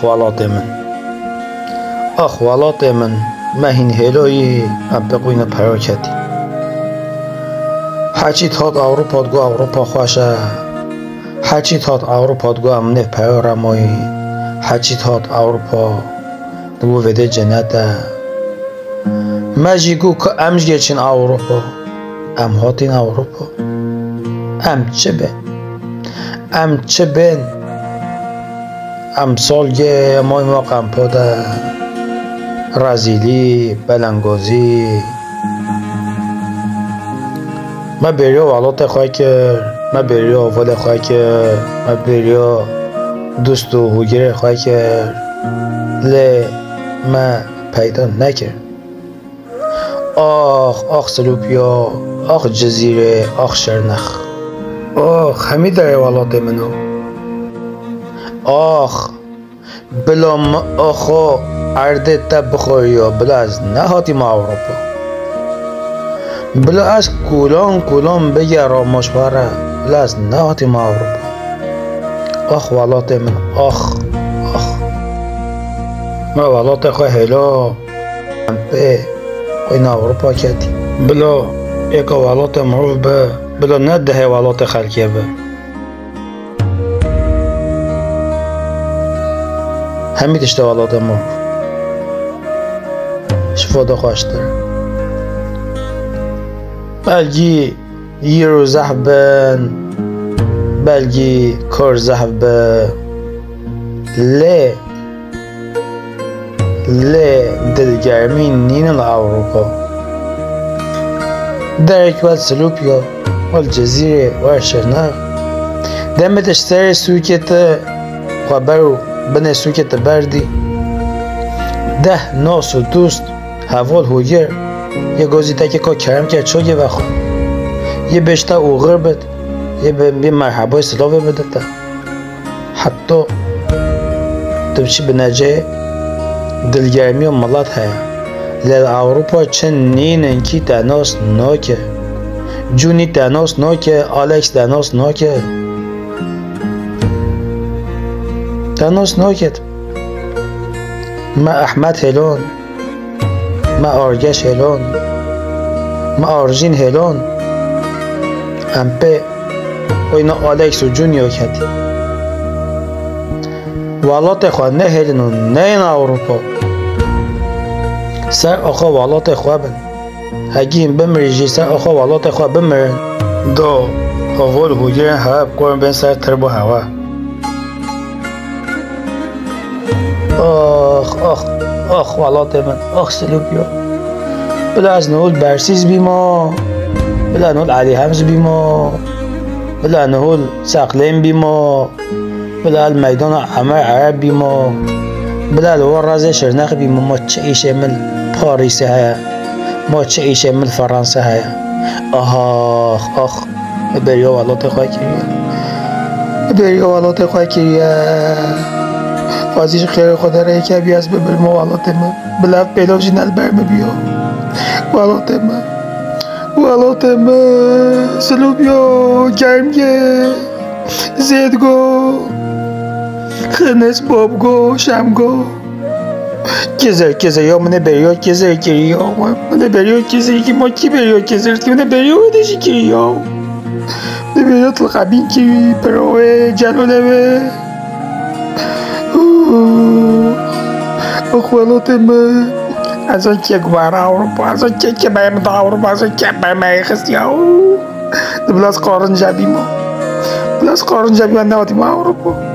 ولات من ولات من مهین هلایی ام بقوین پراکتی هرچی تاد اروپا دگو اروپا خوشه هرچی تاد اروپا دگو ام نف پرارمایی هرچی تاد اروپا دگو وده جنته مجیگو که امش گرچین اروپا ام هاتین اروپا ام چه بین ام سالگه مای ما قمپاده رزیلی بلنگازی ما بریا ولات خواه کرد ما بریا ول خواه کرد ما بریا دوست و هوگیر خواه کرد لی ما پیدا نکرد آخ سلوپیا آخ جزیره آخ شرنخ همه داره ولات منو بلا آخو عرده تب بخوری بلا از نهاتی ما اروپا بلا از کولان بگه رامشواره بلا از نهاتی ما اروپا ولات من ما ولات خواه هلا ام به این اروپا کردی بلا ایکا ولات معروف به بلا نده ولات خلکیه به همین تشته ولات معروف شفاده خوشتر بلگی یرو زحبن بلگی کار زحبه لی دلگرمی نین اروپا درک ول سلوپیا ول جزیره ول شرنخ دمتش سر سوکت خبرو بنه سوکت بردی ده ناس و دوست حوال هوگر یه گازی تکی که کرم کرد چاگه وخو یه بشتا اوغر بد یه به مرحبای سلاوه بده تا حتی دبچی بنجه دلگرمی و ملات هیا لیل اروپا چن نینن کی تناس ناکه جونی تناس ناکه آلکس تناس ناکه تناس ناکت ما احمد هلون ما آرگش هلون ما آرژین هلون امپه و اینا آلکس و جونیو کدی ولات خواه نه هلنون نه این اروپا سر آخوا ولات خواه بن هگیم بمریجی سر آخوا ولات خواه بمرن دو اول هوگیرن هوا بکورن بین سر تربو هوا ولات من سلوپیا بلا از نهول برسیز بیما بلا نهول علی حمز بیما بلا نهول ساقلین بیما بلا المیدان عمر عرب بیما بلا الوار رازه شرنخ بیما ما چه ایشه من پاریسه هیا ما چه ایشه من فرانسه هیا بریا ولات خواه کریه فازیش خیر خدا رای که بیاز ببر ما ولات من بلا پیلو جنال برم بیا ولات من سلوبیا گرمگه زیدگو خنس بابگو شمگو کزر یا منه بریا کزر کری یا منه بریا کزر که ما کی بریا کزر که منه بریا ودشی کری یا منه بریا تلقبین کری پروه جلوله به ولات من از آن که گوار اروپا از آن که بایم دا اروپا از آن که بایم خستی بلاس قارن جبی ما نهاتی ما اروپا